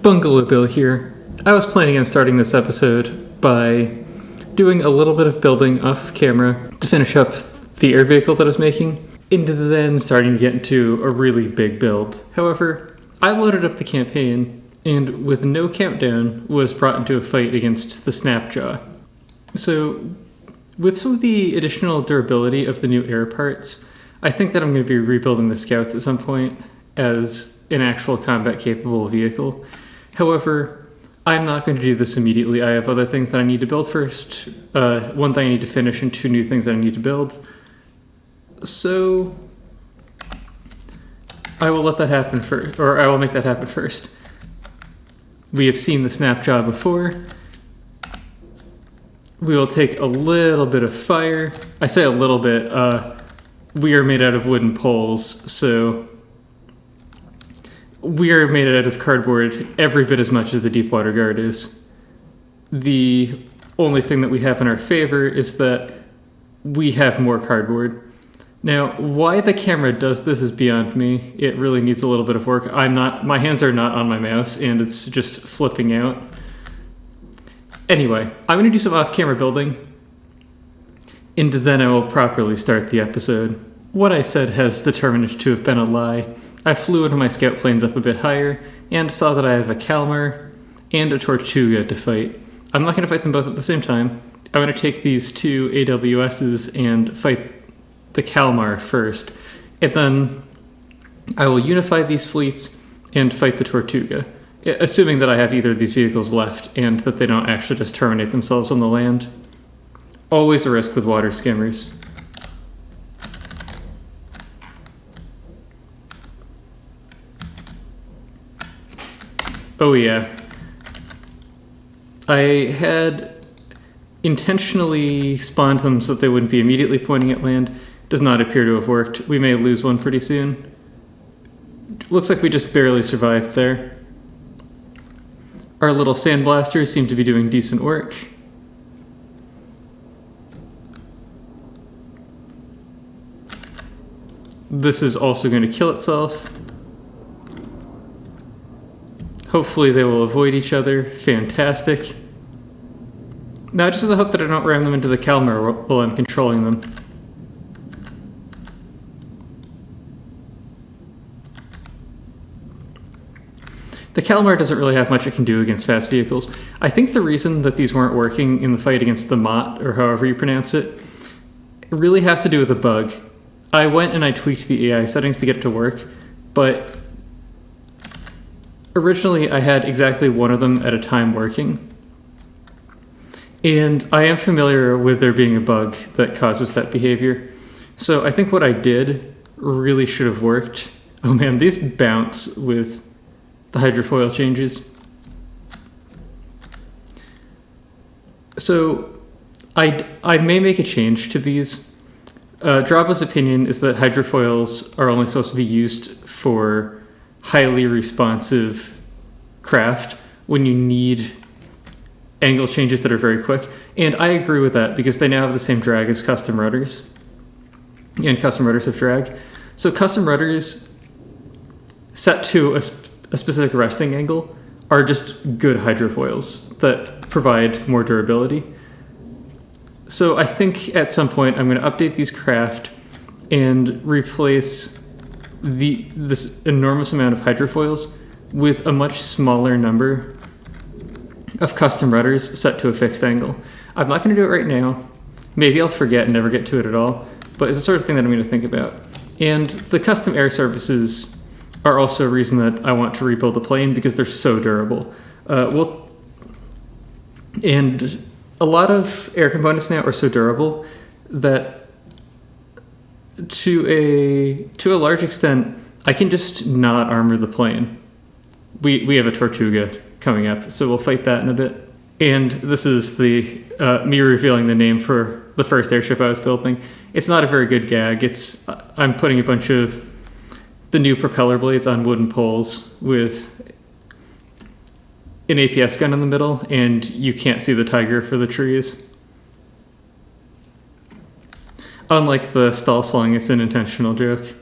Bungalow Bill here. I was planning on starting this episode by doing a little bit of building off of camera to finish up the air vehicle that I was making, into then starting to get into a really big build. However, I loaded up the campaign and with no countdown was brought into a fight against the Snapjaw. So with some of the additional durability of the new air parts, I think that I'm going to be rebuilding the Scouts at some point as an actual combat capable vehicle. However, I'm not going to do this immediately. I have other things that I need to build first. One thing I need to finish and two new things that I need to build. So I will let that happen first, or I will make that happen first. We have seen the Snapjaw before. We will take a little bit of fire. I say a little bit. We are made out of wooden poles, so we are made out of cardboard every bit as much as the Deepwater Guard is. The only thing that we have in our favor is that we have more cardboard. Now, why the camera does this is beyond me. It really needs a little bit of work. My hands are not on my mouse, and it's just flipping out. Anyway, I'm going to do some off-camera building, and then I will properly start the episode. What I said has determined to have been a lie. I flew into my scout planes up a bit higher, and saw that I have a Kalmar and a Tortuga to fight. I'm not going to fight them both at the same time. I'm going to take these two AWSs and fight the Kalmar first, and then I will unify these fleets and fight the Tortuga, assuming that I have either of these vehicles left and that they don't actually just terminate themselves on the land. Always a risk with water skimmers. Oh yeah. I had intentionally spawned them so that they wouldn't be immediately pointing at land. Does not appear to have worked. We may lose one pretty soon. Looks like we just barely survived there. Our little sandblasters seem to be doing decent work. This is also going to kill itself. Hopefully they will avoid each other. Fantastic. Now I just have to hope that I don't ram them into the Kalmar while I'm controlling them. The Kalmar doesn't really have much it can do against fast vehicles. I think the reason that these weren't working in the fight against the Mott, or however you pronounce it, really has to do with a bug. I went and I tweaked the AI settings to get it to work, but originally I had exactly one of them at a time working. And I am familiar with there being a bug that causes that behavior. So I think what I did really should have worked. Oh man, these bounce with the hydrofoil changes. So I may make a change to these. Draba's opinion is that hydrofoils are only supposed to be used for highly responsive craft when you need angle changes that are very quick. And I agree with that because they now have the same drag as custom rudders. And custom rudders have drag. So custom rudders set to a specific resting angle are just good hydrofoils that provide more durability. So I think at some point I'm going to update these craft and replace this enormous amount of hydrofoils with a much smaller number of custom rudders set to a fixed angle. I'm not going to do it right now. Maybe I'll forget and never get to it at all, but it's the sort of thing that I'm going to think about. And the custom air surfaces are also a reason that I want to rebuild the plane because they're so durable. And a lot of air components now are so durable that to a large extent, I can just not armor the plane. We have a Tortuga coming up, so we'll fight that in a bit. And this is the me revealing the name for the first airship I was building. It's not a very good gag. I'm putting a bunch of the new propeller blades on wooden poles with an APS gun in the middle, and you can't see the tiger for the trees. Unlike the stall sling, it's an intentional joke.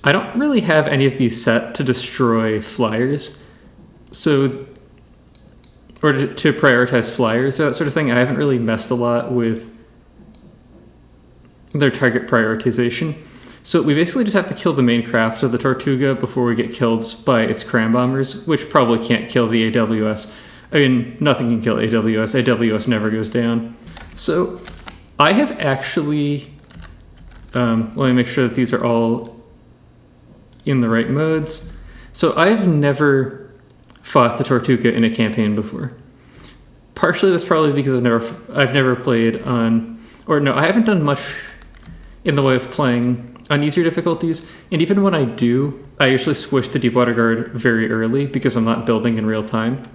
I don't really have any of these set to destroy flyers, so or to prioritize flyers or that sort of thing. I haven't really messed a lot with their target prioritization. So we basically just have to kill the main craft of the Tortuga before we get killed by its cram bombers, which probably can't kill the AWS. I mean, nothing can kill AWS. AWS never goes down. So I have actually... let me make sure that these are all in the right modes. So I've never fought the Tortuga in a campaign before. Partially that's probably because I've never played on... Or no, I haven't done much in the way of playing on easier difficulties, and even when I do, I usually squish the Deepwater Guard very early because I'm not building in real time.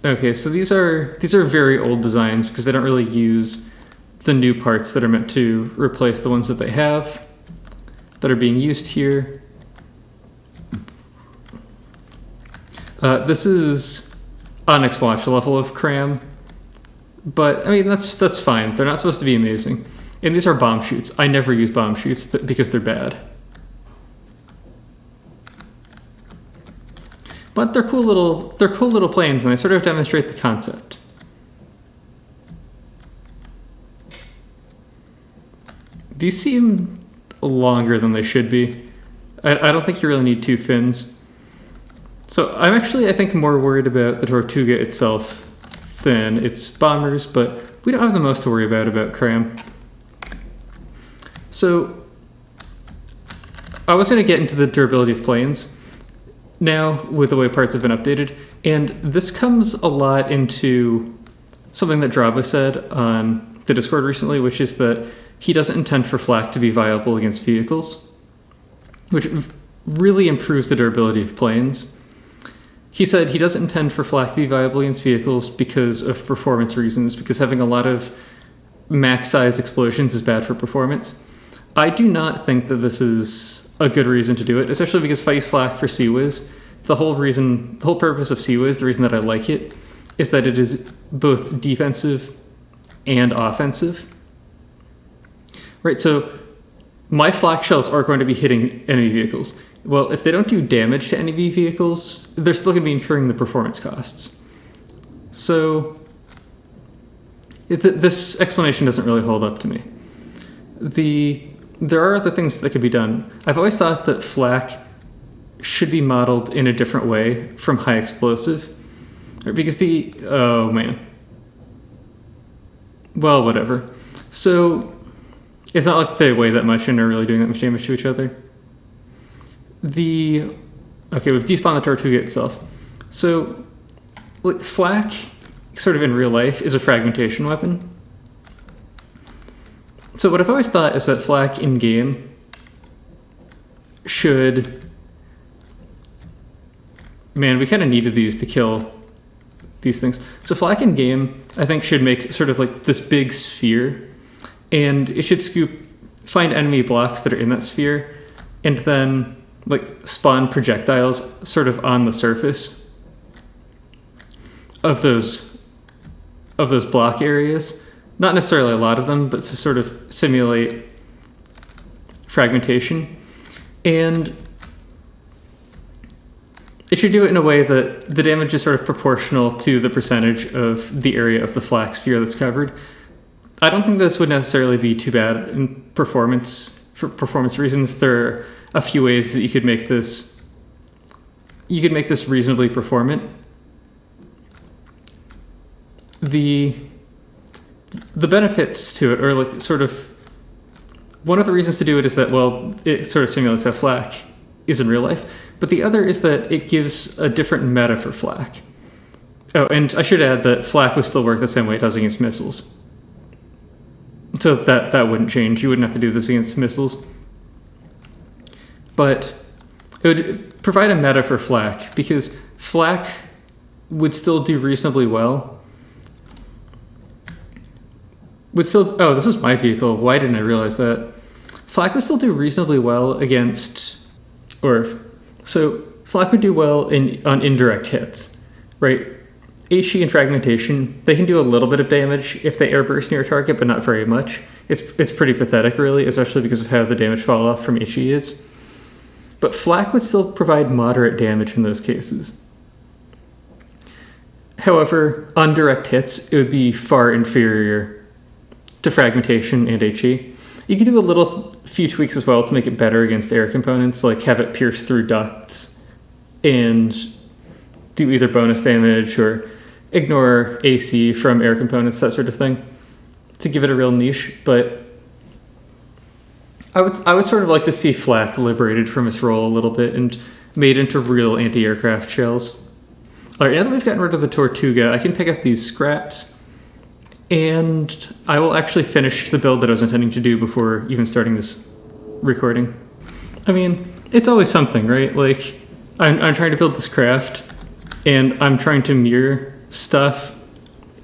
Okay, so these are very old designs because they don't really use the new parts that are meant to replace the ones that they have that are being used here. This is Onyx Watch level of cram. But, I mean, that's fine. They're not supposed to be amazing. And these are bomb chutes. I never use bomb chutes because they're bad. But they're cool little planes, and they sort of demonstrate the concept. These seem longer than they should be. I don't think you really need two fins. So I'm actually, I think, more worried about the Tortuga itself than its bombers, but we don't have the most to worry about cram. So I was going to get into the durability of planes now with the way parts have been updated, and this comes a lot into something that Draba said on the Discord recently, which is that he doesn't intend for flak to be viable against vehicles, which really improves the durability of planes. He said he doesn't intend for flak to be viable against vehicles because of performance reasons, because having a lot of max-size explosions is bad for performance. I do not think that this is a good reason to do it, especially because if I use flak for CWIS, the whole purpose of CWIS, the reason that I like it, is that it is both defensive and offensive. Right, so my flak shells are going to be hitting enemy vehicles. Well, if they don't do damage to enemy vehicles, they're still going to be incurring the performance costs. So this explanation doesn't really hold up to me. There are other things that could be done. I've always thought that flak should be modeled in a different way from high explosive. Because oh man. Well, whatever. So it's not like they weigh that much and are really doing that much damage to each other. Okay, we've despawned the Tortuga itself. So, like, flak, sort of in real life, is a fragmentation weapon. So what I've always thought is that flak in-game should... Man, we kind of needed these to kill these things. So flak in-game, I think, should make sort of like this big sphere, and it should find enemy blocks that are in that sphere, and then like spawn projectiles sort of on the surface of those block areas. Not necessarily a lot of them, but to sort of simulate fragmentation. And it should do it in a way that the damage is sort of proportional to the percentage of the area of the flak sphere that's covered. I don't think this would necessarily be too bad in performance. For performance reasons, there are a few ways that you could make this reasonably performant. The benefits to it are like sort of, one of the reasons to do it is that, well, it sort of simulates how flak is in real life, but the other is that it gives a different meta for flak. Oh, and I should add that flak would still work the same way it does against missiles. So that wouldn't change. You wouldn't have to do this against missiles. But it would provide a meta for flak, because flak would still do reasonably well. Oh, this is my vehicle. Why didn't I realize that? Flak would still do reasonably well against... So flak would do well on indirect hits, right? HE and fragmentation, they can do a little bit of damage if they airburst near a target, but not very much. It's pretty pathetic, really, especially because of how the damage fall off from HE is. But flak would still provide moderate damage in those cases. However, on direct hits, it would be far inferior to fragmentation and HE. You can do a few tweaks as well to make it better against air components, like have it pierce through ducts and do either bonus damage or ignore AC from air components, that sort of thing, to give it a real niche. But I would sort of like to see flak liberated from its role a little bit and made into real anti-aircraft shells. All right, now that we've gotten rid of the Tortuga, I can pick up these scraps, and I will actually finish the build that I was intending to do before even starting this recording. I mean, it's always something, right? Like, I'm trying to build this craft, and I'm trying to mirror stuff,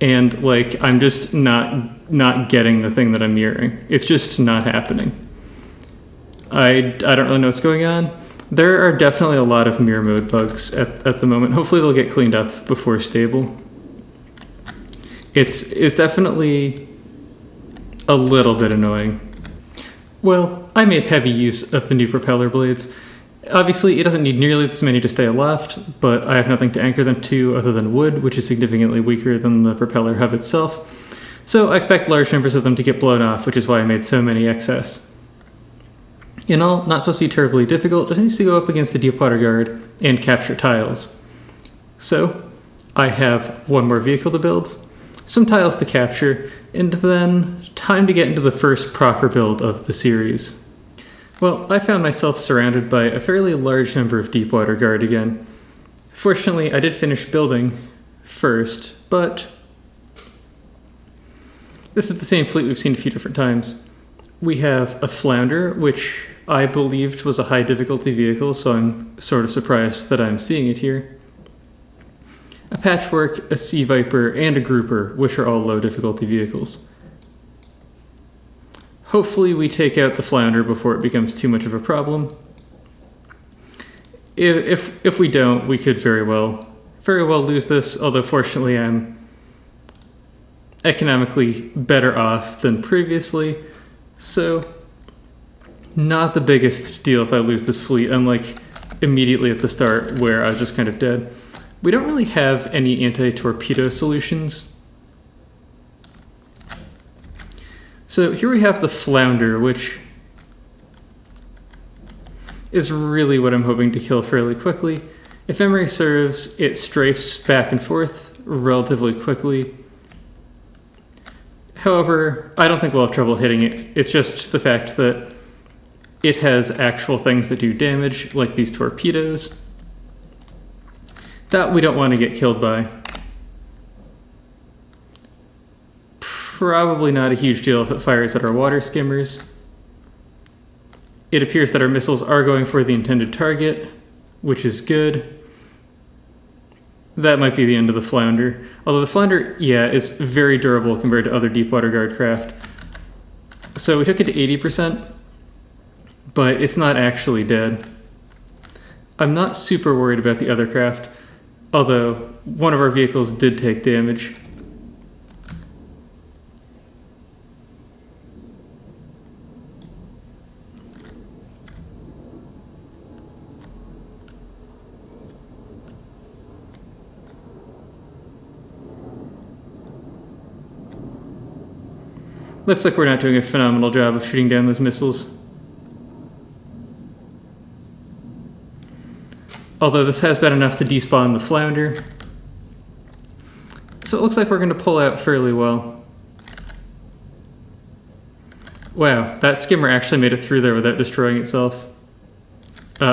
and like I'm just not getting the thing that I'm mirroring. It's just not happening. I don't really know what's going on. There are definitely a lot of mirror mode bugs at the moment. Hopefully they'll get cleaned up before stable. It's definitely a little bit annoying. Well, I made heavy use of the new propeller blades. Obviously, it doesn't need nearly this many to stay aloft, but I have nothing to anchor them to other than wood, which is significantly weaker than the propeller hub itself. So I expect large numbers of them to get blown off, which is why I made so many excess. In all, not supposed to be terribly difficult, just needs to go up against the Deepwater Guard and capture tiles. So, I have one more vehicle to build, some tiles to capture, and then time to get into the first proper build of the series. Well, I found myself surrounded by a fairly large number of Deepwater Guard again. Fortunately, I did finish building first, but this is the same fleet we've seen a few different times. We have a Flounder, which I believed was a high difficulty vehicle, so I'm sort of surprised that I'm seeing it here. A Patchwork, a Sea Viper, and a Grouper, which are all low difficulty vehicles. Hopefully we take out the Flounder before it becomes too much of a problem. If we don't, we could very well lose this, although fortunately I'm economically better off than previously, so not the biggest deal if I lose this fleet, unlike immediately at the start where I was just kind of dead. We don't really have any anti-torpedo solutions. So here we have the Flounder, which is really what I'm hoping to kill fairly quickly. If memory serves, it strafes back and forth relatively quickly. However, I don't think we'll have trouble hitting it. It's just the fact that it has actual things that do damage, like these torpedoes, that we don't want to get killed by. Probably not a huge deal if it fires at our water skimmers. It appears that our missiles are going for the intended target, which is good. That might be the end of the Flounder. Although the Flounder, yeah, is very durable compared to other Deepwater Guard craft. So we took it to 80%, but it's not actually dead. I'm not super worried about the other craft, although one of our vehicles did take damage. Looks like we're not doing a phenomenal job of shooting down those missiles. Although this has been enough to despawn the Flounder. So it looks like we're going to pull out fairly well. Wow, that skimmer actually made it through there without destroying itself.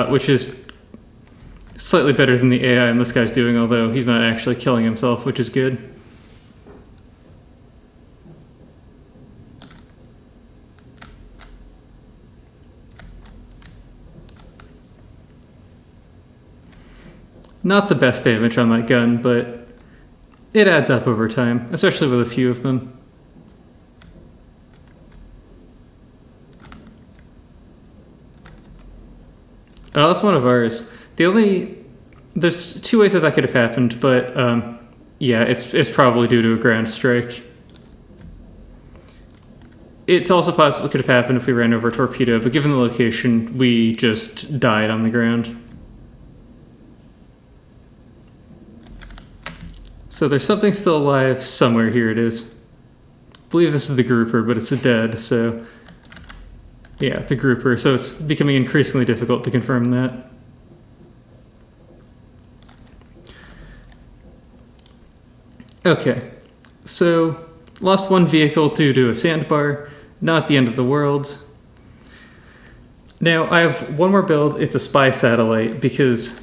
Which is slightly better than the AI this guy's doing, although he's not actually killing himself, which is good. Not the best damage on that gun, but it adds up over time, especially with a few of them. Oh, that's one of ours. There's two ways that could have happened, but Yeah, it's probably due to a ground strike. It's also possible it could have happened if we ran over a torpedo, but given the location, we just died on the ground. So there's something still alive somewhere. Here it is. I believe this is the grouper, but it's a dead, so... Yeah, the grouper. So it's becoming increasingly difficult to confirm that. Okay, so lost one vehicle due to a sandbar. Not the end of the world. Now, I have one more build. It's a spy satellite, because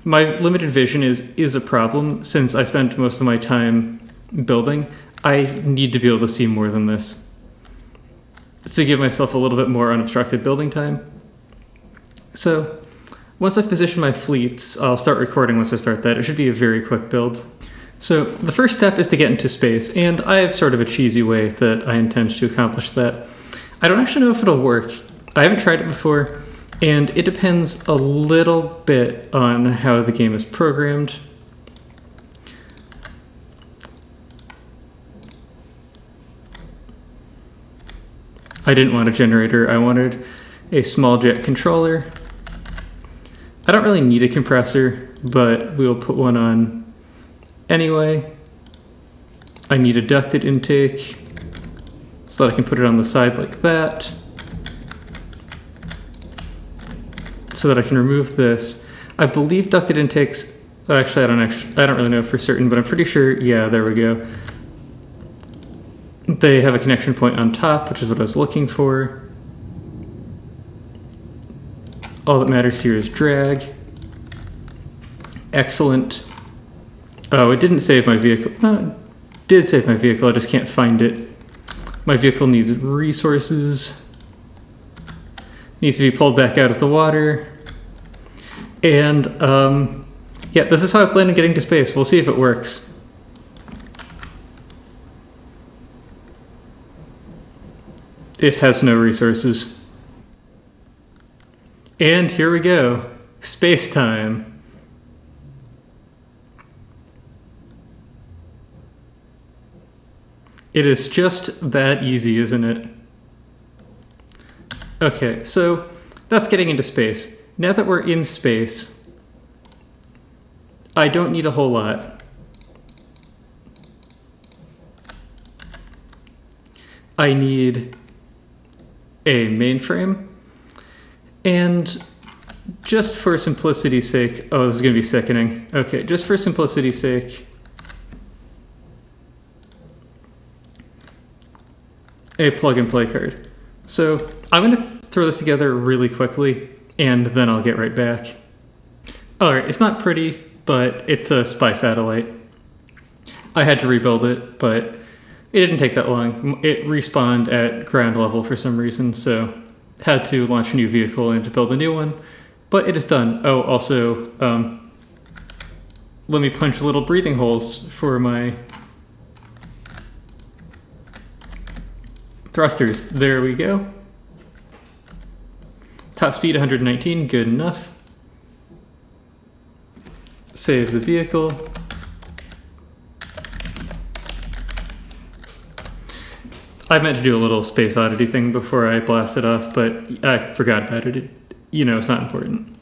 my limited vision is a problem since I spent most of my time building. I need to be able to see more than this to give myself a little bit more unobstructed building time. So once I've positioned my fleets, I'll start recording once I start that. It should be a very quick build. So the first step is to get into space, and I have sort of a cheesy way that I intend to accomplish that. I don't actually know if it'll work. I haven't tried it before, and it depends a little bit on how the game is programmed. I didn't want a generator, I wanted a small jet controller. I don't really need a compressor, but we'll put one on anyway. I need a ducted intake so that I can put it on the side like that, so that I can remove this. I believe ducted intakes, actually I don't really know for certain, but I'm pretty sure, yeah, there we go. They have a connection point on top, which is what I was looking for. All that matters here is drag. Excellent. Oh, it didn't save my vehicle. It did save my vehicle, I just can't find it. My vehicle needs resources. Needs to be pulled back out of the water. And, yeah, this is how I plan on getting to space. We'll see if it works. It has no resources. And here we go. Space time. It is just that easy, isn't it? Okay, so that's getting into space. Now that we're in space, I don't need a whole lot. I need a mainframe, and just for simplicity's sake, oh, this is gonna be sickening. Okay, just for simplicity's sake, a plug-and-play card. So I'm gonna throw this together really quickly, and then I'll get right back. All right, it's not pretty, but it's a spy satellite. I had to rebuild it, but it didn't take that long. It respawned at ground level for some reason, so had to launch a new vehicle and to build a new one, but it is done. Oh, also, let me punch little breathing holes for my thrusters. There we go. Top speed 119, good enough. Save the vehicle. I meant to do a little Space Oddity thing before I blast it off, but I forgot about it. It's not important.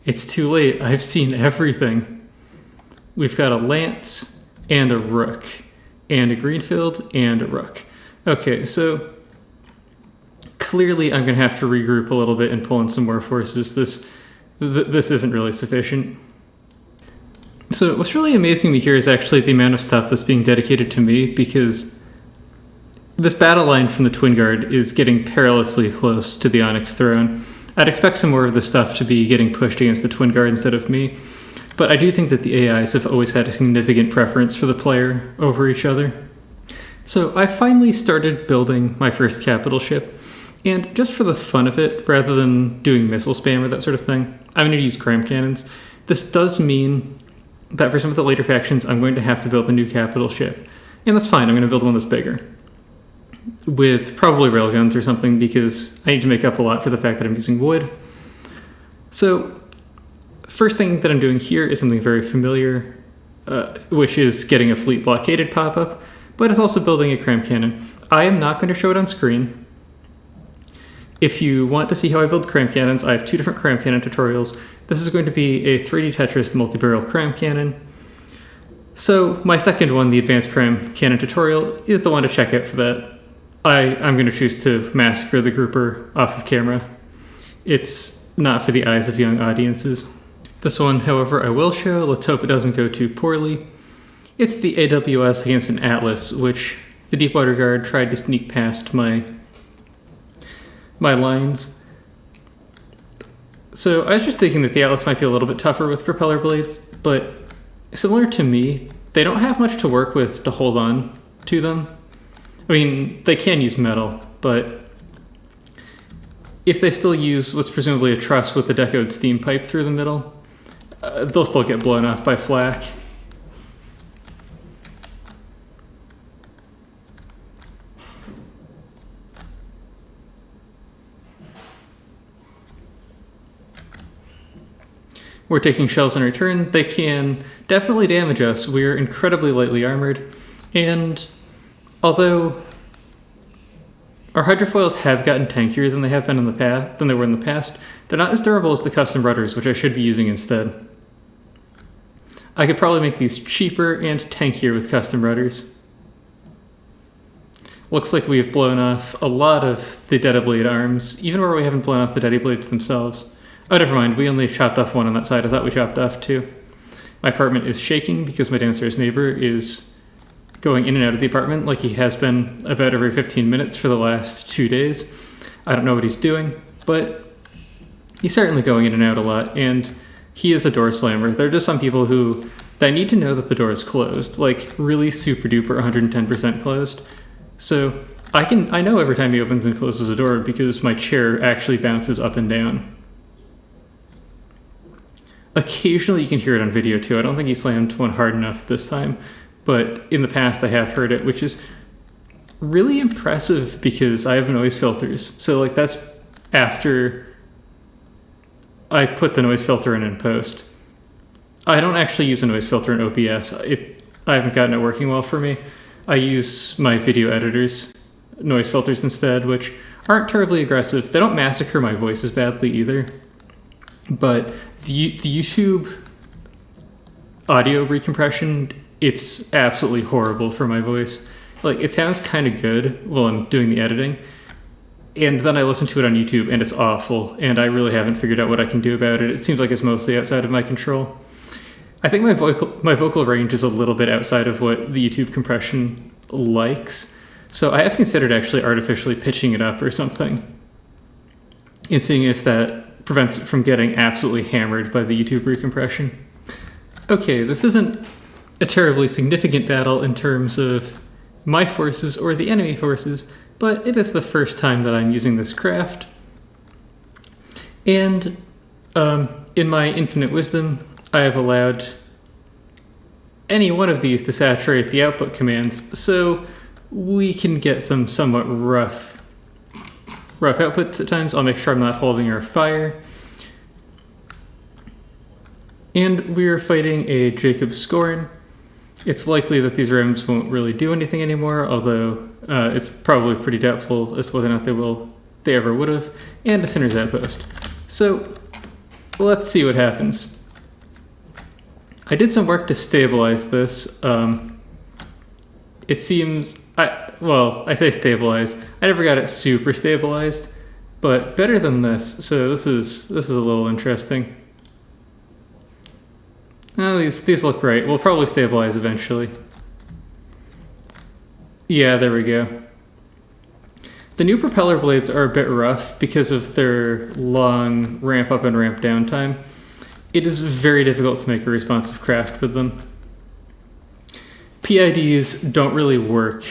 It's too late. I've seen everything. We've got a Lance and a Rook and a Greenfield and a Rook. Okay, so clearly I'm going to have to regroup a little bit and pull in some more forces. This isn't really sufficient. So what's really amazing me here is actually the amount of stuff that's being dedicated to me, because this battle line from the Twin Guard is getting perilously close to the Onyx Throne. I'd expect some more of the stuff to be getting pushed against the Twin Guard instead of me, but I do think that the AIs have always had a significant preference for the player over each other. So I finally started building my first capital ship, and just for the fun of it, rather than doing missile spam or that sort of thing, I'm going to use cram cannons. This does mean that for some of the later factions, I'm going to have to build a new capital ship, and that's fine. I'm going to build one that's bigger, with probably railguns or something, because I need to make up a lot for the fact that I'm using wood. So first thing that I'm doing here is something very familiar. which is getting a fleet blockaded pop-up, but it's also building a cram cannon. I am not going to show it on screen. If you want to see how I build cram cannons, I have 2 different cram cannon tutorials. This is going to be a 3D Tetris multi-barrel cram cannon. So my second one, the advanced cram cannon tutorial, is the one to check out for that. I'm going to choose to massacre the grouper off of camera. It's not for the eyes of young audiences. This one, however, I will show. Let's hope it doesn't go too poorly. It's the AWS against an Atlas, which the Deepwater Guard tried to sneak past my lines. So I was just thinking that the Atlas might be a little bit tougher with propeller blades, but similar to me, they don't have much to work with to hold on to them. I mean, they can use metal, but if they still use what's presumably a truss with a decoed steam pipe through the middle, they'll still get blown off by flak. We're taking shells in return. They can definitely damage us. We're incredibly lightly armored, and although our hydrofoils have gotten tankier than they have been in the past, than they were in the past, they're not as durable as the custom rudders, which I should be using instead. I could probably make these cheaper and tankier with custom rudders. Looks like we've blown off a lot of the Dead Blade arms, even where we haven't blown off the Dead Blades themselves. Oh, never mind. We only chopped off one on that side. I thought we chopped off 2. My apartment is shaking because my downstairs neighbor is going in and out of the apartment like he has been about every 15 minutes for the last 2 days. I don't know what he's doing, but he's certainly going in and out a lot, and he is a door slammer. There are just some people who they need to know that the door is closed, like really super duper 110% closed. So I know every time he opens and closes a door because my chair actually bounces up and down. Occasionally you can hear it on video too. I don't think he slammed one hard enough this time, but in the past I have heard it, which is really impressive because I have noise filters. So like that's after I put the noise filter in post. I don't actually use a noise filter in OBS. I haven't gotten it working well for me. I use my video editor's noise filters instead, which aren't terribly aggressive. They don't massacre my voice as badly either. But the YouTube audio recompression, it's absolutely horrible for my voice. Like, it sounds kind of good while I'm doing the editing, and then I listen to it on YouTube and it's awful, and I really haven't figured out what I can do about it. It seems like it's mostly outside of my control. I think my vocal range is a little bit outside of what the YouTube compression likes, so I have considered actually artificially pitching it up or something and seeing if that prevents it from getting absolutely hammered by the YouTube recompression. Okay, this isn't a terribly significant battle in terms of my forces or the enemy forces, but it is the first time that I'm using this craft. And in my infinite wisdom, I have allowed any one of these to saturate the output commands, so we can get some somewhat rough outputs at times. I'll make sure I'm not holding our fire. And we are fighting a Jacob Scorn. It's likely that these rams won't really do anything anymore, although it's probably pretty doubtful as to whether or not they ever would have. And a Sinner's Outpost. So let's see what happens. I did some work to stabilize this. It seems, I say stabilize. I never got it super stabilized, but better than this. So this is a little interesting. Oh, these look right. We'll probably stabilize eventually. Yeah, there we go. The new propeller blades are a bit rough because of their long ramp up and ramp down time. It is very difficult to make a responsive craft with them. PIDs don't really work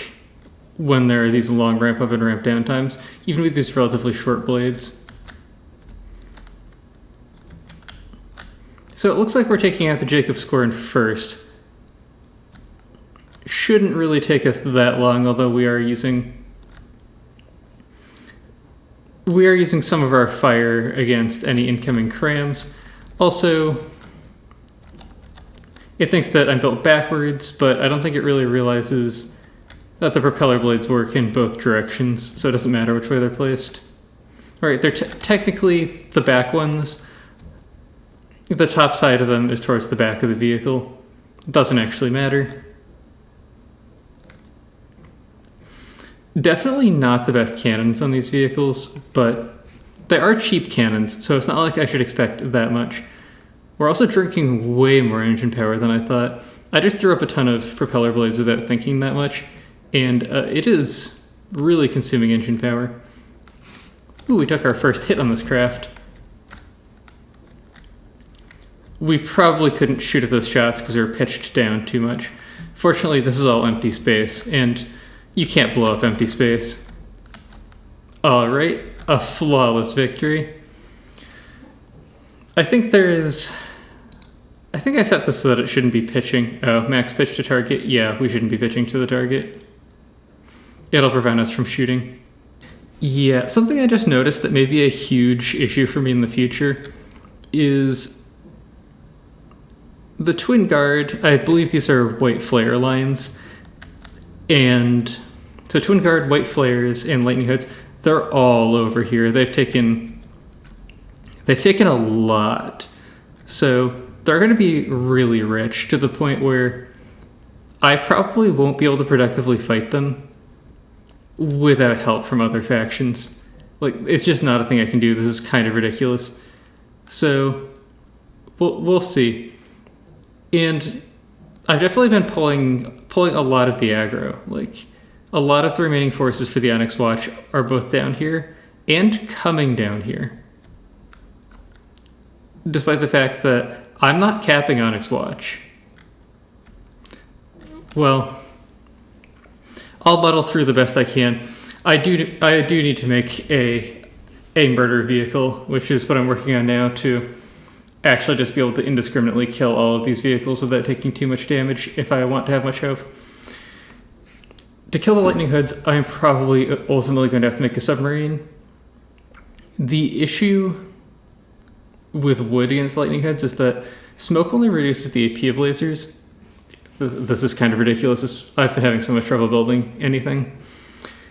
when there are these long ramp up and ramp down times, even with these relatively short blades. So it looks like we're taking out the Jacob Scorn first. Shouldn't really take us that long, although we are using some of our fire against any incoming crams. Also, It thinks that I'm built backwards, but I don't think it really realizes that the propeller blades work in both directions, so it doesn't matter which way they're placed. Alright, they're technically the back ones. The top side of them is towards the back of the vehicle. It doesn't actually matter. Definitely not the best cannons on these vehicles, but they are cheap cannons, so it's not like I should expect that much. We're also drinking way more engine power than I thought. I just threw up a ton of propeller blades without thinking that much, and it is really consuming engine power. Ooh, we took our first hit on this craft. We probably couldn't shoot at those shots because they were pitched down too much. Fortunately, this is all empty space, and you can't blow up empty space. Alright, a flawless victory. I think I set this so that it shouldn't be pitching. Oh, max pitch to target. Yeah, we shouldn't be pitching to the target. It'll prevent us from shooting. Yeah, something I just noticed that may be a huge issue for me in the future is the twin guard. I believe these are white flare lines. And so twin guard, white flares, and lightning hoods, they're all over here. They've taken a lot. So they're going to be really rich to the point where I probably won't be able to productively fight them without help from other factions. Like, it's just not a thing I can do. This is kind of ridiculous. So we'll see. And I've definitely been pulling a lot of the aggro. Like, a lot of the remaining forces for the Onyx Watch are both down here and coming down here. Despite the fact that I'm not capping Onyx Watch. Well, I'll muddle through the best I can. I do need to make a murder vehicle, which is what I'm working on now, to actually just be able to indiscriminately kill all of these vehicles without taking too much damage if I want to have much hope. To kill the lightning hoods, I'm probably ultimately going to have to make a submarine. The issue with wood against lightning heads is that smoke only reduces the AP of lasers. This is kind of ridiculous. I've been having so much trouble building anything.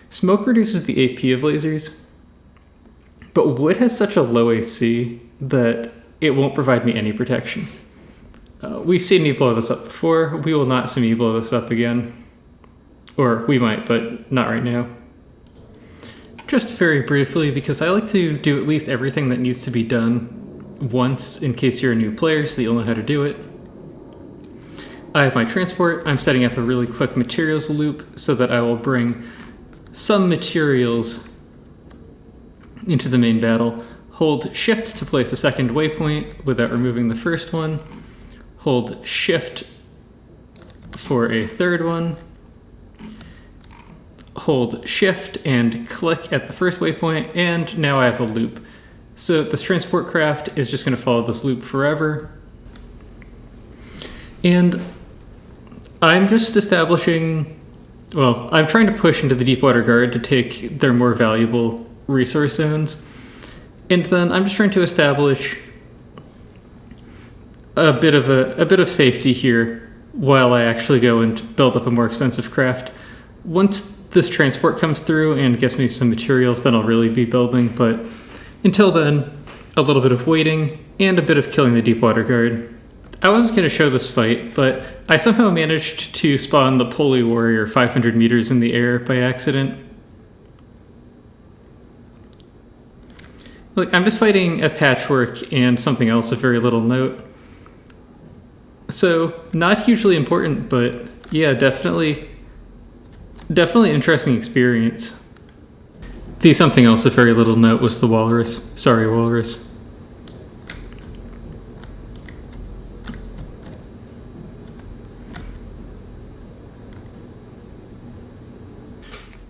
Smoke reduces the AP of lasers, but wood has such a low AC that it won't provide me any protection. We've seen me blow this up before. We will not see me blow this up again. Or we might, but not right now. Just very briefly, because I like to do at least everything that needs to be done once in case you're a new player so you'll know how to do it. I have my transport. I'm setting up a really quick materials loop so that I will bring some materials into the main battle. Hold shift to place a second waypoint without removing the first one. Hold shift for a third one. Hold shift and click at the first waypoint, and now I have a loop. So this transport craft is just going to follow this loop forever. And I'm just establishing, well, I'm trying to push into the Deepwater Guard to take their more valuable resource zones. And then I'm just trying to establish a bit of safety here while I actually go and build up a more expensive craft. Once this transport comes through and gets me some materials, then I'll really be building. But until then, a little bit of waiting and a bit of killing the Deepwater Guard. I wasn't going to show this fight, but I somehow managed to spawn the Pulley Warrior 500 meters in the air by accident. Look, I'm just fighting a patchwork and something else of very little note. So, not hugely important, but yeah, definitely an interesting experience. The something else of very little note was the Walrus. Sorry, Walrus.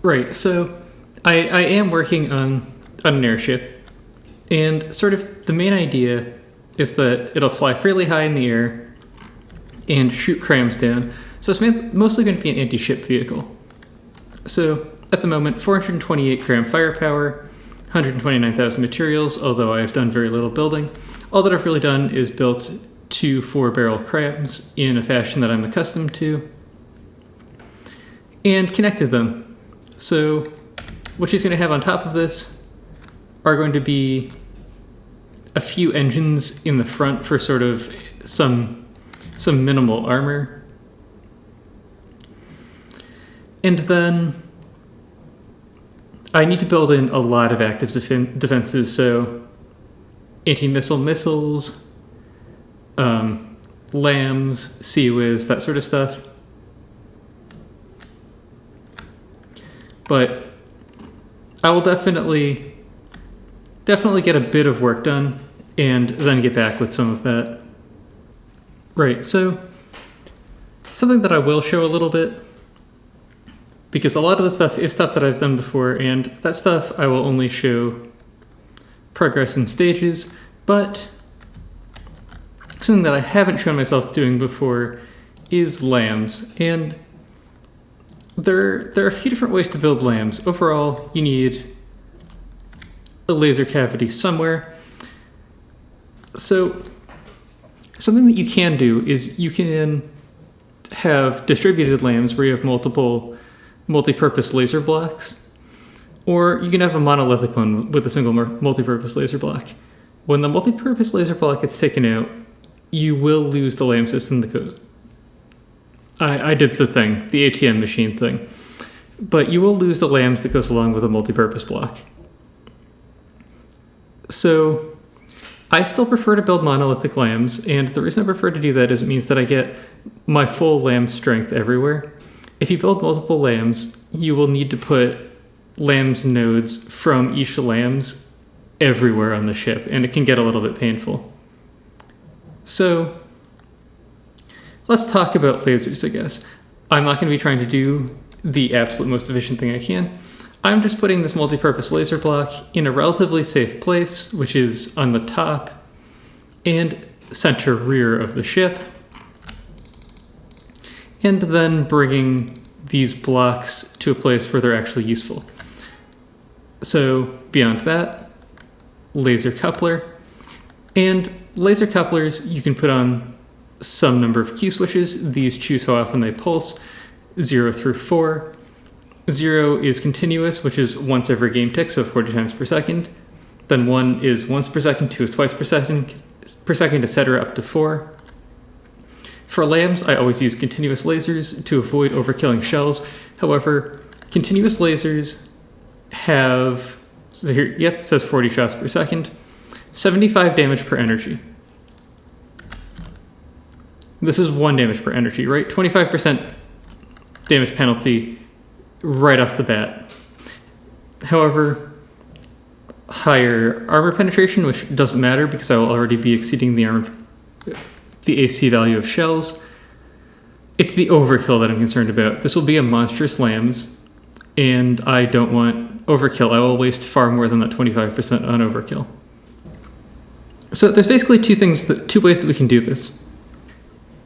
Right, so I am working on an airship, and sort of the main idea is that it'll fly fairly high in the air and shoot crams down. So it's mostly going to be an anti-ship vehicle. So at the moment, 428 cram firepower, 129,000 materials, although I have done very little building. All that I've really done is built to 4-barrel crabs in a fashion that I'm accustomed to, and connected them. So what she's going to have on top of this are going to be a few engines in the front for sort of some minimal armor. And then I need to build in a lot of active defenses, so anti-missile missiles, lambs, sea-whiz, that sort of stuff. But I will definitely get a bit of work done and then get back with some of that. Right, so something that I will show a little bit, because a lot of the stuff is stuff that I've done before, and that stuff I will only show progress in stages, but something that I haven't shown myself doing before is lambs, and there are a few different ways to build lambs. Overall, you need a laser cavity somewhere. So something that you can do is you can have distributed lambs where you have multiple multi-purpose laser blocks, or you can have a monolithic one with a single multi-purpose laser block. When the multi-purpose laser block gets taken out, you will lose the lamb system that goes. I did the thing, the ATM machine thing, but you will lose the lambs that goes along with a multi-purpose block. So I still prefer to build monolithic lambs, and the reason I prefer to do that is it means that I get my full lamb strength everywhere. If you build multiple lambs, you will need to put lambs nodes from each lambs everywhere on the ship, and it can get a little bit painful. So let's talk about lasers, I guess. I'm not going to be trying to do the absolute most efficient thing I can. I'm just putting this multi-purpose laser block in a relatively safe place, which is on the top and center rear of the ship, and then bringing these blocks to a place where they're actually useful. So beyond that, laser coupler. And laser couplers you can put on some number of Q switches. These choose how often they pulse, 0 through 4. 0 is continuous, which is once every game tick, so 40 times per second. Then 1 is once per second, 2 is twice per second, etc. up to 4. For lambs, I always use continuous lasers to avoid overkilling shells. However, continuous lasers have, so here, yep, it says 40 shots per second, 75 damage per energy. This is 1 damage per energy, right? 25% damage penalty right off the bat. However, higher armor penetration, which doesn't matter because I will already be exceeding the AC value of shells. It's the overkill that I'm concerned about. This will be a monstrous lambs, and I don't want overkill. I will waste far more than that 25% on overkill. So there's basically two ways that we can do this.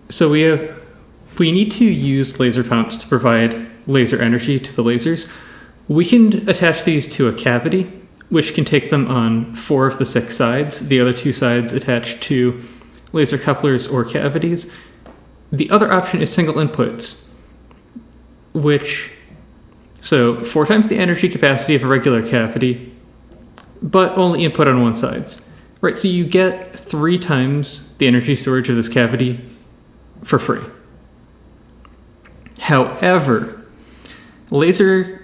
So we need to use laser pumps to provide laser energy to the lasers. We can attach these to a cavity, which can take them on 4 of the 6 sides, the other 2 sides attached to laser couplers or cavities. The other option is single inputs, so 4 times the energy capacity of a regular cavity, but only input on one side. Right, so you get 3 times the energy storage of this cavity for free. However, laser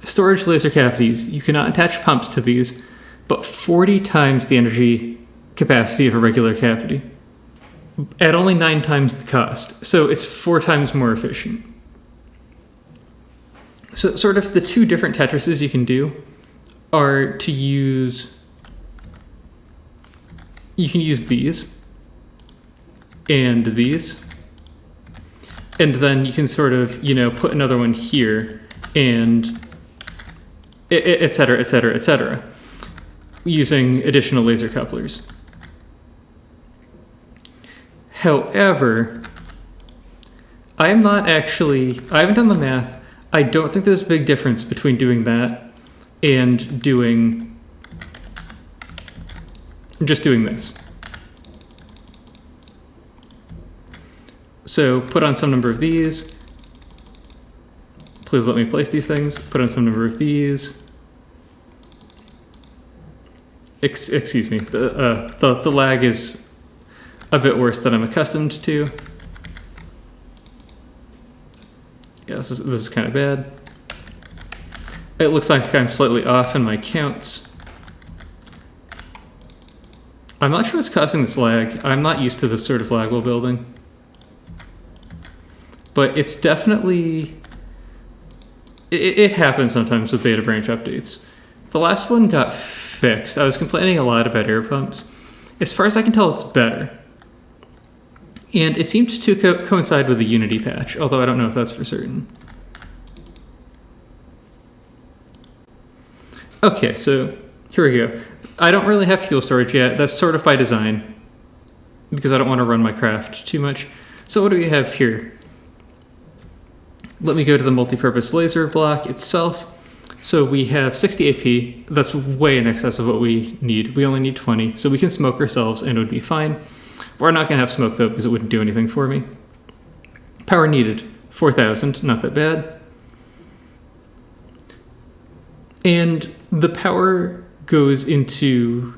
cavities, you cannot attach pumps to these, but 40 times the energy capacity of a regular cavity at only 9 times the cost. So it's 4 times more efficient. So sort of the 2 different Tetrises you can do are to use, you can use these and these, and then you can sort of, put another one here and et cetera, using additional laser couplers. However, I haven't done the math. I don't think there's a big difference between doing that and just doing this. So put on some number of these. Please let me place these things. Put on some number of these. Excuse me. The lag is a bit worse than I'm accustomed to. Yeah, this is kind of bad. It looks like I'm slightly off in my counts. I'm not sure what's causing this lag. I'm not used to this sort of lag while building. But it's definitely... It happens sometimes with beta branch updates. The last one got fixed. I was complaining a lot about air pumps. As far as I can tell, it's better. And it seemed to coincide with the Unity patch, although I don't know if that's for certain. Okay, so here we go. I don't really have fuel storage yet. That's sort of by design, because I don't want to run my craft too much. So what do we have here? Let me go to the multi-purpose laser block itself. So we have 60 AP. That's way in excess of what we need. We only need 20, so we can smoke ourselves and it would be fine. We're not going to have smoke though, because it wouldn't do anything for me. Power needed, 4,000, not that bad. And the power goes into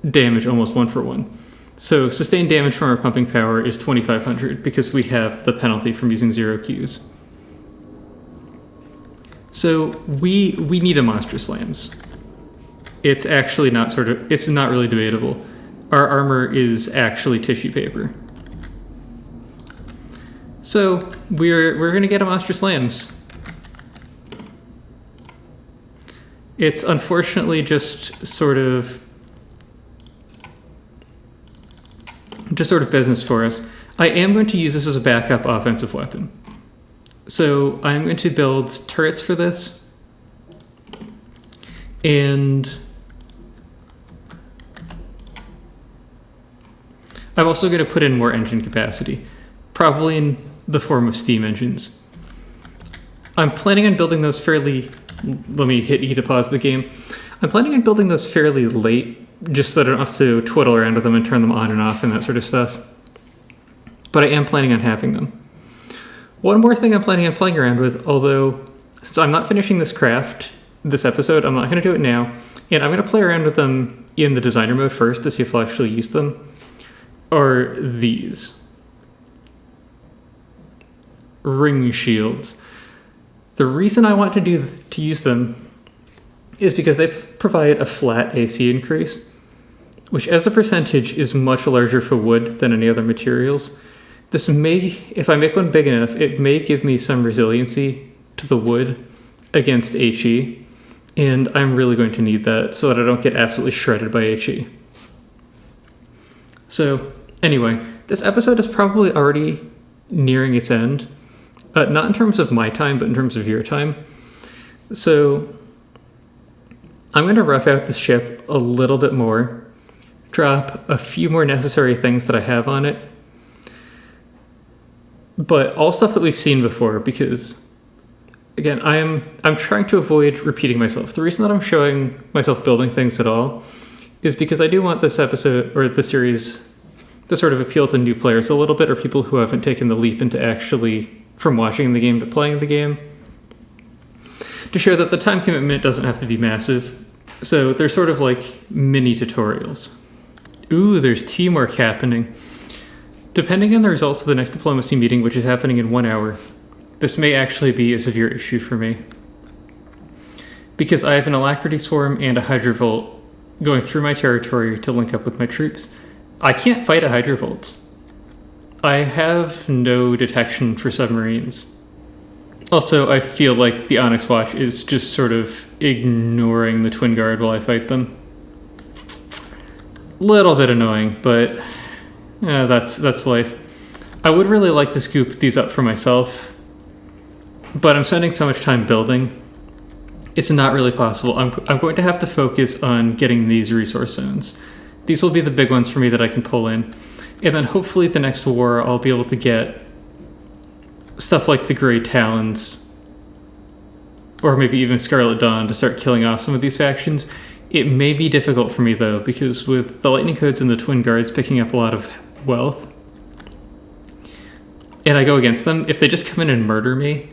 damage almost 1-for-1. So sustained damage from our pumping power is 2,500 because we have the penalty from using 0 Qs. So we need a monster slams. It's actually not it's not really debatable. Our armor is actually tissue paper. So we're gonna get a monster slams. It's unfortunately just sort of business for us. I am going to use this as a backup offensive weapon. So I'm going to build turrets for this. And I'm also going to put in more engine capacity, probably in the form of steam engines. I'm planning on building those fairly... Let me hit E to pause the game. I'm planning on building those fairly late, just so I don't have to twiddle around with them and turn them on and off and that sort of stuff. But I am planning on having them. One more thing I'm planning on playing around with, although so I'm not finishing this craft this episode, I'm not going to do it now, and I'm going to play around with them in the designer mode first to see if I'll actually use them, are these. Ring shields. The reason I want to use them is because they provide a flat AC increase, which as a percentage is much larger for wood than any other materials. This may, if I make one big enough, it may give me some resiliency to the wood against HE, and I'm really going to need that so that I don't get absolutely shredded by HE. So anyway, this episode is probably already nearing its end. Not in terms of my time, but in terms of your time. So I'm going to rough out this ship a little bit more, drop a few more necessary things that I have on it, but all stuff that we've seen before, because again, I'm trying to avoid repeating myself. The reason that I'm showing myself building things at all is because I do want this episode or the series to sort of appeal to new players a little bit, or people who haven't taken the leap into actually from watching the game to playing the game, to show that the time commitment doesn't have to be massive. So they're sort of like mini tutorials. Ooh, there's teamwork happening. Depending on the results of the next diplomacy meeting, which is happening in 1 hour, this may actually be a severe issue for me. Because I have an alacrity swarm and a hydrovolt going through my territory to link up with my troops. I can't fight a hydrovolt. I have no detection for submarines. Also, I feel like the Onyx Watch is just sort of ignoring the Twin Guard while I fight them. Little bit annoying, but that's life. I would really like to scoop these up for myself, but I'm spending so much time building, it's not really possible. I'm going to have to focus on getting these resource zones. These will be the big ones for me that I can pull in. And then hopefully the next war I'll be able to get stuff like the Grey Talons, or maybe even Scarlet Dawn, to start killing off some of these factions. It may be difficult for me though, because with the Lightning Codes and the Twin Guards picking up a lot of wealth, and I go against them, if they just come in and murder me,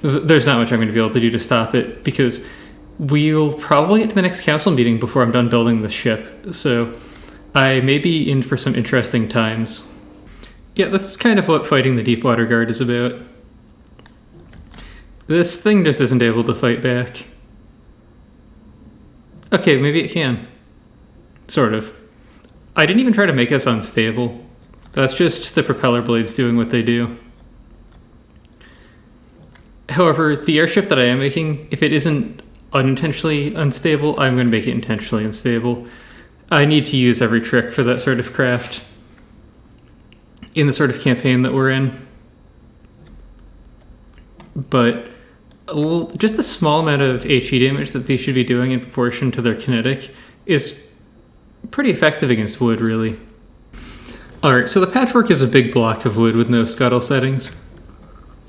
there's not much I'm going to be able to do to stop it, because we'll probably get to the next council meeting before I'm done building the ship. So I may be in for some interesting times. Yeah, this is kind of what fighting the Deepwater Guard is about. This thing just isn't able to fight back. Okay, maybe it can. Sort of. I didn't even try to make us unstable. That's just the propeller blades doing what they do. However, the airship that I am making, if it isn't unintentionally unstable, I'm going to make it intentionally unstable. I need to use every trick for that sort of craft in the sort of campaign that we're in. But just a small amount of HE damage that these should be doing in proportion to their kinetic is pretty effective against wood, really. Alright, so the patchwork is a big block of wood with no scuttle settings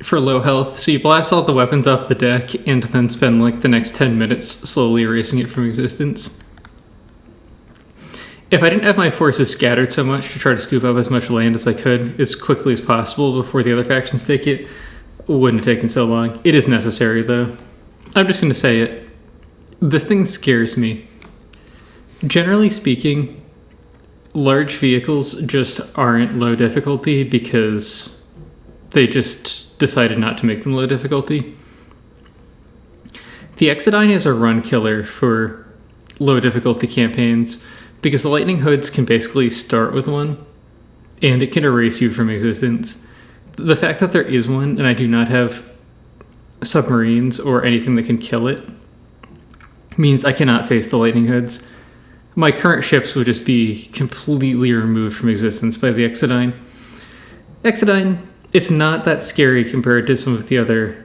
for low health, so you blast all the weapons off the deck and then spend like the next 10 minutes slowly erasing it from existence. If I didn't have my forces scattered so much to try to scoop up as much land as I could as quickly as possible before the other factions take it, wouldn't have taken so long. It is necessary, though. I'm just going to say it. This thing scares me. Generally speaking, large vehicles just aren't low difficulty because they just decided not to make them low difficulty. The Exodine is a run killer for low difficulty campaigns because the lightning hoods can basically start with one and it can erase you from existence. The fact that there is one and I do not have submarines or anything that can kill it means I cannot face the lightning hoods. My current ships would just be completely removed from existence by the Exodine. Exodine, it's not that scary compared to some of the other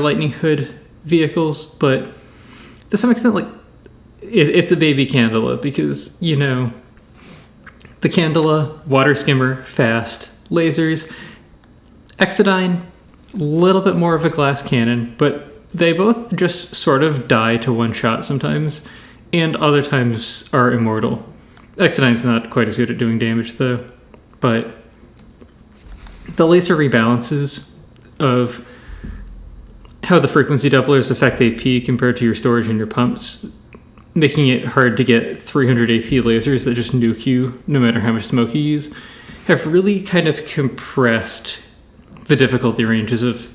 lightning hood vehicles, but to some extent, like, it's a baby Candela because, you know, the Candela, water skimmer, fast, lasers. Exodine, a little bit more of a glass cannon, but they both just sort of die to one shot sometimes, and other times are immortal. Exodine's not quite as good at doing damage, though, but the laser rebalances of how the frequency doublers affect AP compared to your storage and your pumps, making it hard to get 300 AP lasers that just nuke you no matter how much smoke you use, have really kind of compressed the difficulty ranges of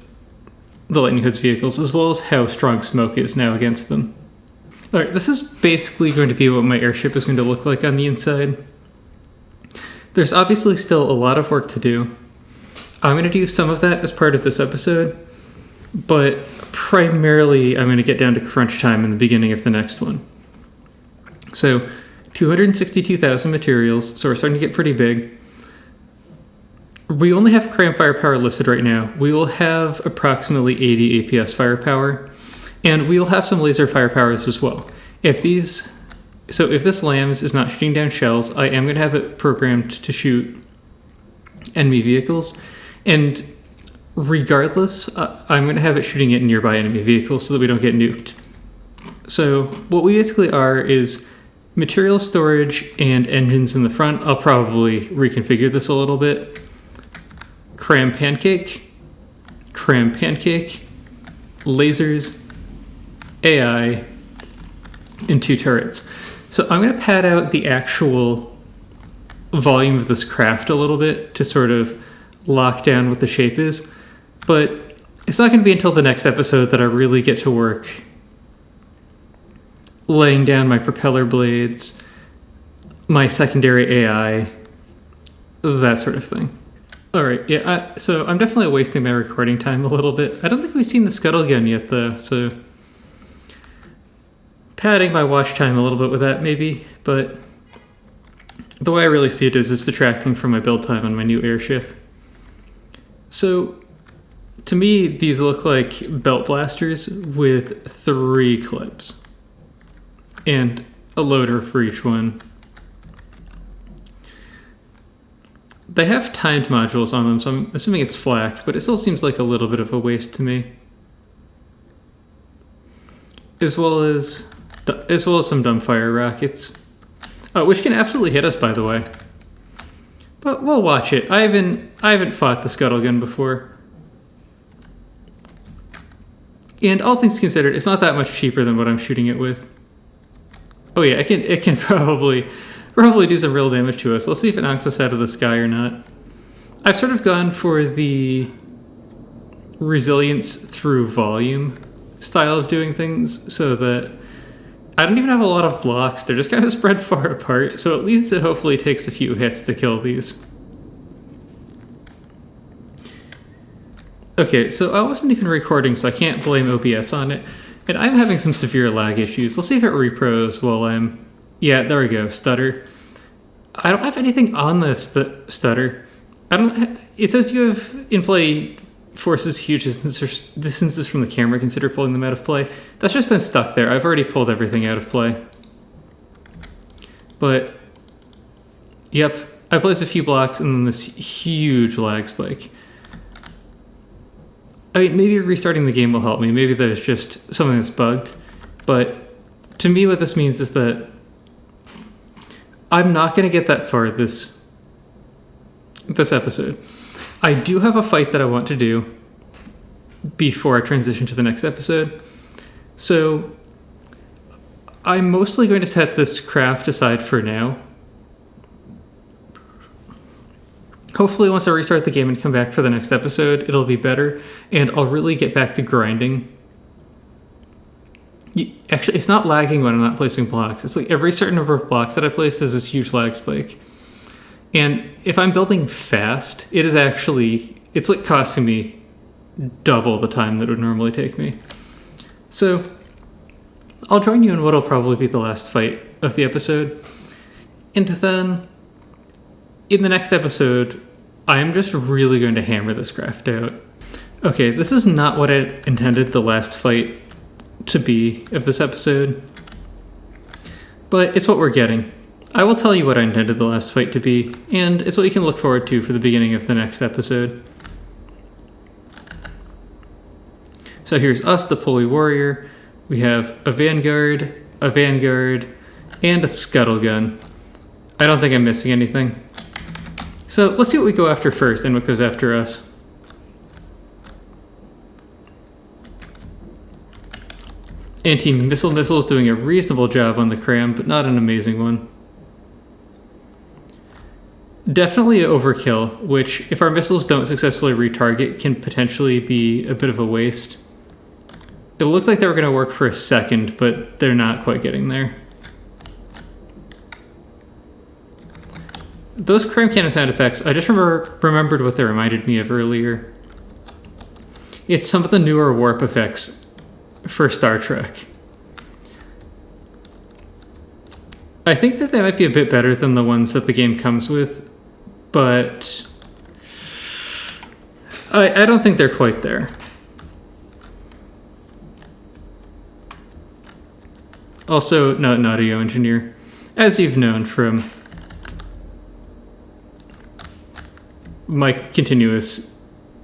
the Lightning Hood's vehicles, as well as how strong smoke is now against them. Alright, this is basically going to be what my airship is going to look like on the inside. There's obviously still a lot of work to do. I'm going to do some of that as part of this episode, but primarily I'm going to get down to crunch time in the beginning of the next one. So, 262,000 materials, so we're starting to get pretty big. We only have cram firepower listed right now. We will have approximately 80 APS firepower, and we will have some laser firepowers as well. If this LAMS is not shooting down shells, I am going to have it programmed to shoot enemy vehicles, and regardless, I'm going to have it shooting at nearby enemy vehicles so that we don't get nuked. So what we basically are is material storage and engines in the front. I'll probably reconfigure this a little bit. Cram pancake, lasers, AI, and 2 turrets. So I'm going to pad out the actual volume of this craft a little bit to sort of lock down what the shape is, but it's not going to be until the next episode that I really get to work laying down my propeller blades, my secondary AI, that sort of thing. Alright, yeah, so I'm definitely wasting my recording time a little bit. I don't think we've seen the scuttle gun yet, though, so padding my watch time a little bit with that, maybe, but the way I really see it is it's detracting from my build time on my new airship. So, to me, these look like belt blasters with 3 clips and a loader for each one. They have timed modules on them, so I'm assuming it's flak, but it still seems like a little bit of a waste to me. As well as some dumbfire rockets, which can absolutely hit us, by the way. But we'll watch it. I haven't fought the Scuttle Gun before. And all things considered, it's not that much cheaper than what I'm shooting it with. Oh yeah, it can probably do some real damage to us. Let's see if it knocks us out of the sky or not. I've sort of gone for the resilience through volume style of doing things, so that I don't even have a lot of blocks. They're just kind of spread far apart, so at least it hopefully takes a few hits to kill these. Okay, so I wasn't even recording, so I can't blame OBS on it. And I'm having some severe lag issues. Let's see if it repros while I'm... Yeah, there we go, stutter. I don't have anything on this that stutter. It says you have in play forces huge distances from the camera. Consider pulling them out of play. That's just been stuck there. I've already pulled everything out of play. But, yep, I placed a few blocks and then this huge lag spike. I mean, maybe restarting the game will help me. Maybe there's just something that's bugged. But to me, what this means is that I'm not going to get that far this episode. I do have a fight that I want to do before I transition to the next episode. So I'm mostly going to set this craft aside for now. Hopefully once I restart the game and come back for the next episode, it'll be better, and I'll really get back to grinding. Actually, it's not lagging when I'm not placing blocks. It's like every certain number of blocks that I place, there's this huge lag spike. And if I'm building fast, it's like costing me double the time that it would normally take me. So I'll join you in what'll probably be the last fight of the episode. And then in the next episode, I'm just really going to hammer this craft out. Okay, this is not what I intended the last fight to be of this episode, but it's what we're getting. I will tell you what I intended the last fight to be, and it's what you can look forward to for the beginning of the next episode. So here's us, the Pulley Warrior. We have a Vanguard, and a Scuttle Gun. I don't think I'm missing anything. So let's see what we go after first and what goes after us. Anti-missile missile is doing a reasonable job on the cram, but not an amazing one. Definitely an overkill, which if our missiles don't successfully retarget can potentially be a bit of a waste. It looked like they were going to work for a second, but they're not quite getting there. Those cram cannon sound effects, I just remembered what they reminded me of earlier. It's some of the newer warp effects for Star Trek. I think that they might be a bit better than the ones that the game comes with, but I don't think they're quite there. Also, not an audio engineer, as you've known from my continuous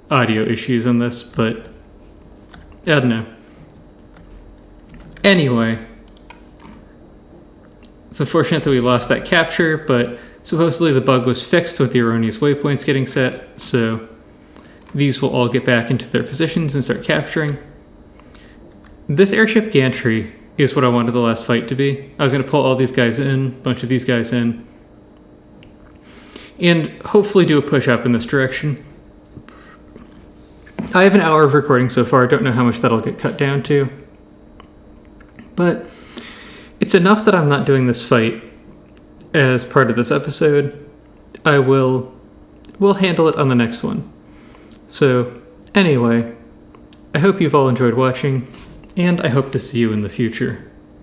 audio issues on this, but I don't know. Anyway, it's unfortunate that we lost that capture, but supposedly the bug was fixed with the erroneous waypoints getting set, so these will all get back into their positions and start capturing. This airship gantry is what I wanted the last fight to be. I was going to pull all these guys in, a bunch of these guys in, and hopefully do a push-up in this direction. I have an hour of recording so far. I don't know how much that'll get cut down to. But it's enough that I'm not doing this fight as part of this episode. We'll handle it on the next one. So, anyway, I hope you've all enjoyed watching, and I hope to see you in the future.